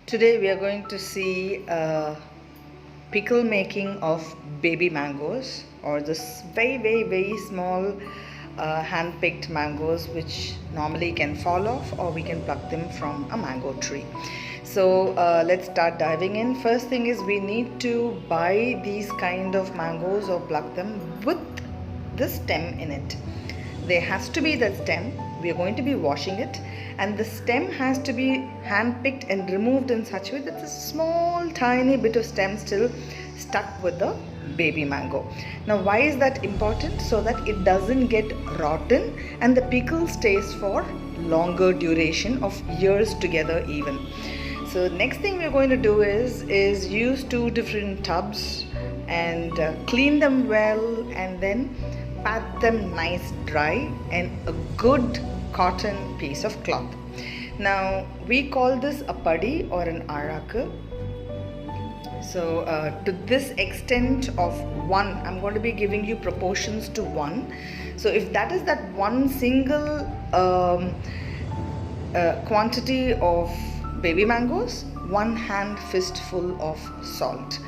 Today we are going to see pickle making of baby mangoes, or this very small hand-picked mangoes which normally can fall off, or we can pluck them from a mango tree. So let's start diving in. First thing is we need to buy these kind of mangoes or pluck them with the stem in it. There has to be the stem. We are going to be washing it, and the stem has to be hand picked and removed in such a way that a small tiny bit of stem still stuck with the baby mango. Now why is that important? So that it doesn't get rotten and the pickle stays for longer duration of years together even. So next thing we're going to do is use two different tubs and clean them well, and then pat them nice dry in a good cotton piece of cloth. Now we call this a padi or an araku. So to this extent of one, I'm going to be giving you proportions to one. So if that is that one single quantity of baby mangoes, one hand fistful of salt.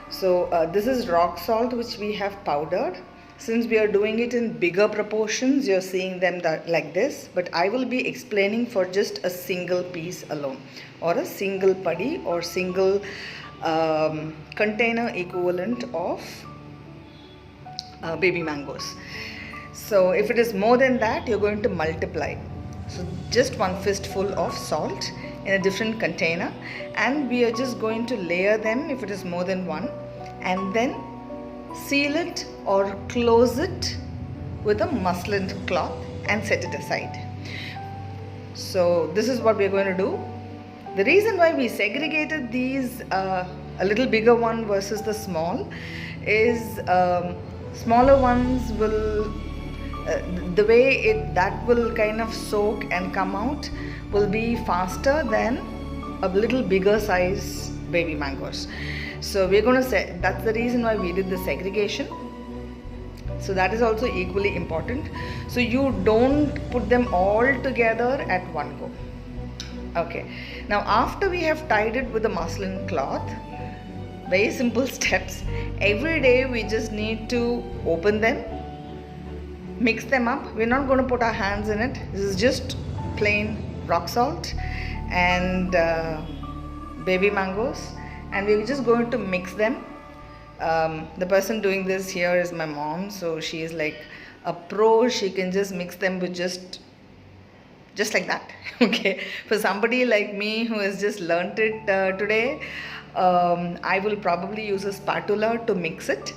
So this is rock salt which we have powdered. Since we are doing it in bigger proportions, you're seeing them like this, but I will be explaining for just a single piece alone, or a single padi or single container equivalent of baby mangoes. So if it is more than that, you're going to multiply. So just one fistful of salt in a different container, and we are just going to layer them if it is more than one, and then seal it or close it with a muslin cloth and set it aside. So this is what we are going to do. The reason why we segregated these a little bigger one versus the small is smaller ones will the way that will kind of soak and come out will be faster than a little bigger size baby mangoes. So we're going to say that's the reason why we did the segregation. So that is also equally important. So you don't put them all together at one go. Okay. Now after we have tied it with a muslin cloth, very simple steps. Every day we just need to open them, mix them up. We're not going to put our hands in it. This is just plain rock salt and baby mangoes, and we're just going to mix them. The person doing this here is my mom, so she is like a pro. She can just mix them with just like that. Okay, for somebody like me who has just learnt it today, I will probably use a spatula to mix it,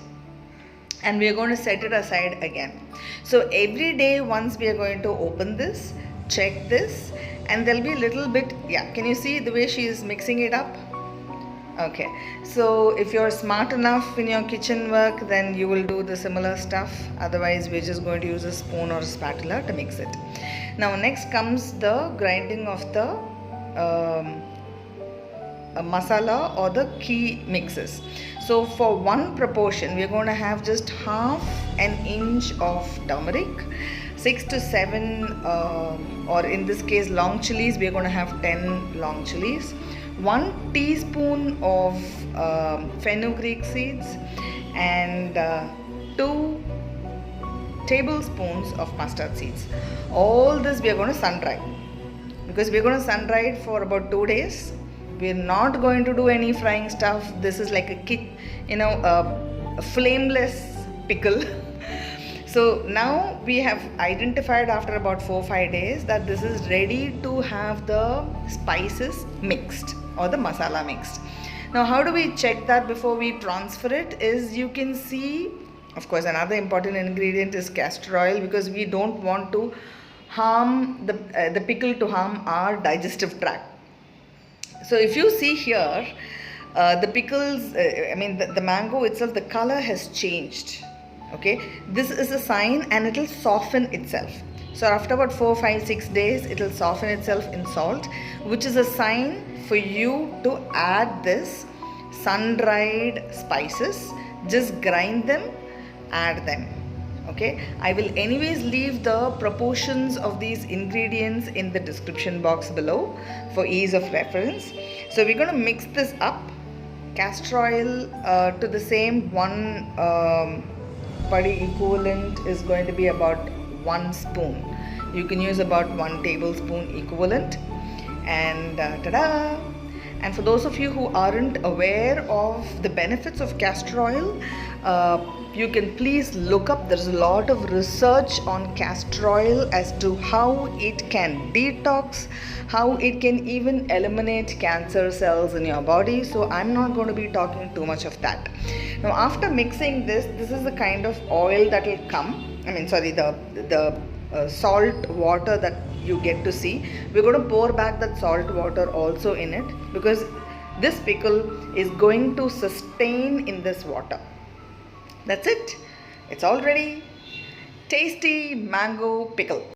and we are going to set it aside again. So every day once we are going to open this, check this, and there'll be a little bit, yeah, can you see the way she is mixing it up? Okay, so if you're smart enough in your kitchen work, then you will do the similar stuff. Otherwise we're just going to use a spoon or a spatula to mix it. Now next comes the grinding of the masala or the key mixes. So for one proportion we are going to have just half an inch of turmeric, 6 to 7 or in this case long chilies. We are going to have 10 long chilies, 1 teaspoon of fenugreek seeds, and 2 tablespoons of mustard seeds. All this we are going to sun dry, because we are going to sun dry it for about 2 days. We are not going to do any frying stuff. This is like a flameless pickle. So now we have identified after about 4-5 days that this is ready to have the spices mixed or the masala mixed. Now how do we check that before we transfer it is, you can see, of course, another important ingredient is castor oil, because we don't want to harm the pickle to harm our digestive tract. So if you see here, the pickles, the mango itself, the color has changed. Okay, this is a sign, and it will soften itself. So after about 4, 5, 6 days, it will soften itself in salt, which is a sign for you to add this sun-dried spices. Just grind them, add them. Okay, I will anyways leave the proportions of these ingredients in the description box below for ease of reference. So we're going to mix this up. Castor oil to the same one padi equivalent is going to be about 1 spoon. You can use about 1 tablespoon equivalent. And ta-da! And for those of you who aren't aware of the benefits of castor oil, you can please look up. There's a lot of research on castor oil as to how it can detox, how it can even eliminate cancer cells in your body. So I'm not going to be talking too much of that. Now after mixing this is the kind of oil that will come. The salt water that you get to see. We're going to pour back that salt water also in it, because this pickle is going to sustain in this water. That's it. It's all ready. Tasty mango pickle.